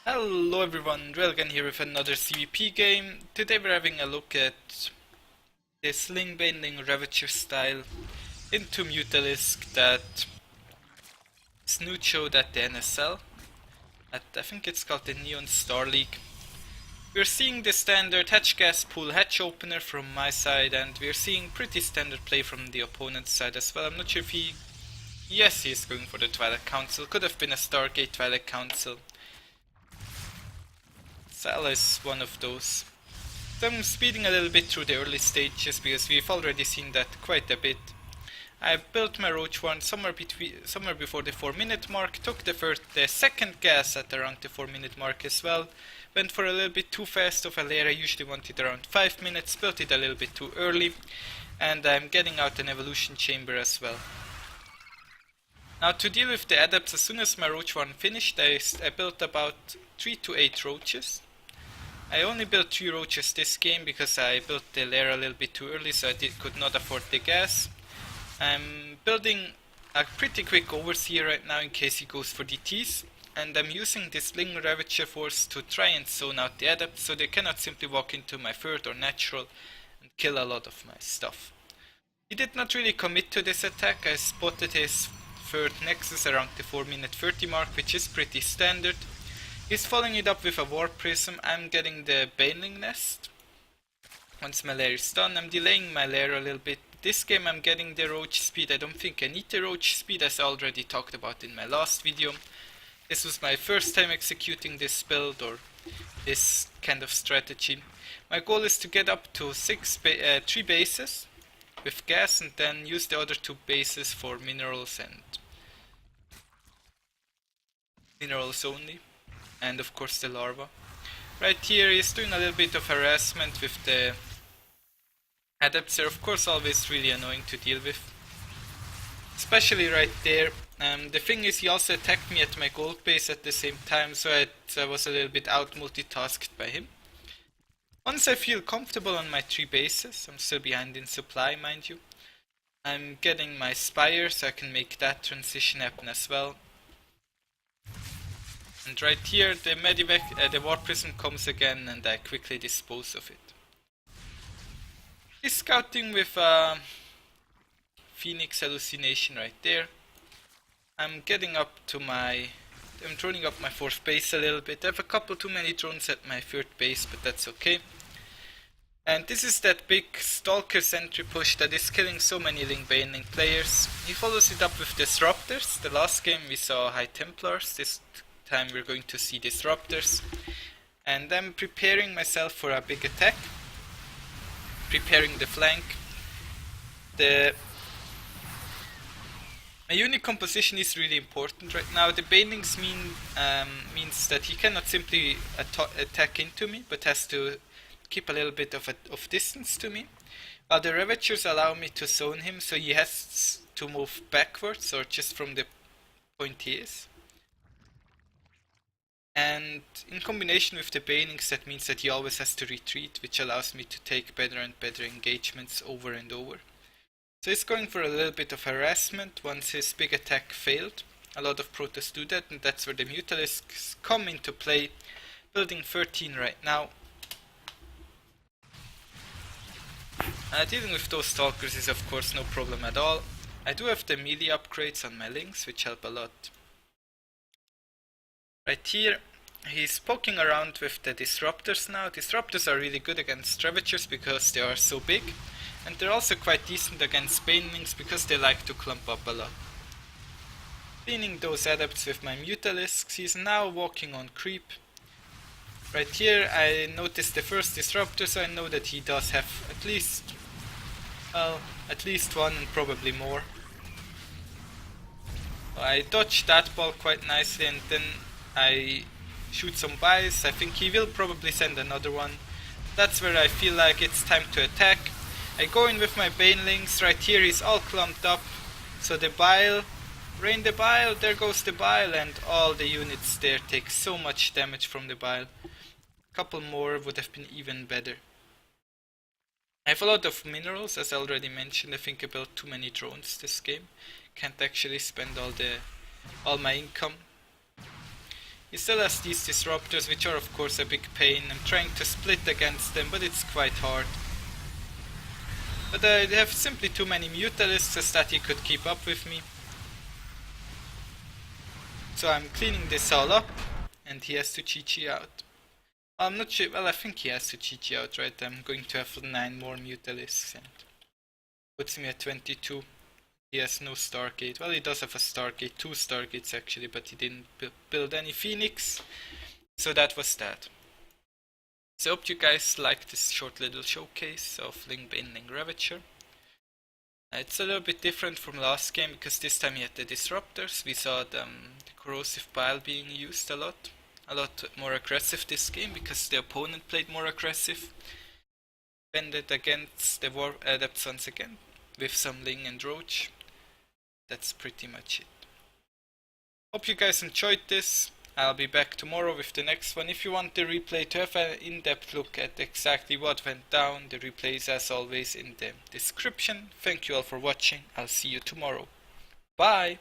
Hello everyone, Railgan here with another ZvP game. Today we're having a look at this Ling Bane Ravager style into Mutalisk that Snoot showed at the NSL. I think it's called the Neon Star League. We're seeing the standard hatch gas pool hatch opener from my side, and we're seeing pretty standard play from the opponent's side as well. I'm not sure if yes, he's going for the Twilight Council. Could have been a Stargate Twilight Council. Sal is one of those. So I'm speeding a little bit through the early stages because we've already seen that quite a bit. I built my Roach one somewhere before the 4-minute mark, took the second gas at around the 4-minute mark as well. Went for a little bit too fast of a layer. I usually wanted around 5 minutes, built it a little bit too early, and I'm getting out an evolution chamber as well. Now to deal with the adepts, as soon as my Roach one finished, I built about 3 to 8 roaches. I only built 3 roaches this game because I built the lair a little bit too early, so I could not afford the gas. I'm building a pretty quick overseer right now in case he goes for DTs, and I'm using this Ling Ravager force to try and zone out the adepts so they cannot simply walk into my third or natural and kill a lot of my stuff. He did not really commit to this attack. I spotted his third nexus around the 4-minute 30 mark, which is pretty standard. He's following it up with a Warp Prism. I'm getting the Baneling Nest. Once my lair is done, I'm delaying my lair a little bit. This game I'm getting the Roach speed. I don't think I need the Roach speed, as I already talked about in my last video. This was my first time executing this build or this kind of strategy. My goal is to get up to 3 bases with gas and then use the other 2 bases for minerals and minerals only. And of course the larva. Right here he's doing a little bit of harassment with the adepts. They're of course always really annoying to deal with. Especially right there. The thing is, he also attacked me at my gold base at the same time, so I was a little bit out multitasked by him. Once I feel comfortable on my 3 bases, I'm still behind in supply mind you. I'm getting my Spire so I can make that transition happen as well. And right here the the Warp Prism comes again and I quickly dispose of it. He's scouting with Phoenix Hallucination right there. I'm getting up to I'm droning up my 4th base a little bit. I have a couple too many drones at my 3rd base, but that's okay. And this is that big Stalker sentry push that is killing so many Ling Bane players. He follows it up with Disruptors. The last game we saw High Templars. This time we're going to see Disruptors. And I'm preparing myself for a big attack. Preparing the flank. My unit composition is really important right now. The Banelings means that he cannot simply attack into me, but has to keep a little bit of distance to me. While the Ravagers allow me to zone him, so he has to move backwards or just from the point he is. And in combination with the Banelings, that means that he always has to retreat, which allows me to take better and better engagements over and over. So he's going for a little bit of harassment once his big attack failed. A lot of Protoss do that, and that's where the Mutalisks come into play. Building 13 right now. Dealing with those Stalkers is of course no problem at all. I do have the melee upgrades on my Lings, which help a lot. Right here, he's poking around with the Disruptors now. Disruptors are really good against Ravagers because they are so big. And they're also quite decent against Banelings because they like to clump up a lot. Cleaning those adepts with my Mutalisks. He's now walking on creep. Right here I noticed the first Disruptor, so I know that he does have at least one and probably more. I dodged that ball quite nicely and then I shoot some buys. I think he will probably send another one. That's where I feel like it's time to attack. I go in with my Banelings. Right here he's all clumped up. So the Bile, rain the Bile, there goes the Bile, and all the units there take so much damage from the Bile. A couple more would have been even better. I have a lot of minerals, as I already mentioned. I think I built too many drones this game. Can't actually spend all my income. He still has these Disruptors, which are of course a big pain. I'm trying to split against them, but it's quite hard. But they have simply too many Mutalisks that he could keep up with me. So I'm cleaning this all up, and he has to GG out. I'm not sure, well I think he has to GG out, right? I'm going to have 9 more Mutalisks, and puts me at 22. He has no Stargate. Well, he does have a Stargate, 2 Stargates actually, but he didn't build any Phoenix. So that was that. So I hope you guys liked this short little showcase of Ling Bane Ravager. It's a little bit different from last game because this time he had the Disruptors. We saw the Corrosive Bile being used a lot more aggressive this game because the opponent played more aggressive. Defended against the War Adepts once again with some Ling and Roach. That's pretty much it. Hope you guys enjoyed this. I'll be back tomorrow with the next one. If you want the replay to have an in-depth look at exactly what went down, the replay is as always in the description. Thank you all for watching. I'll see you tomorrow. Bye!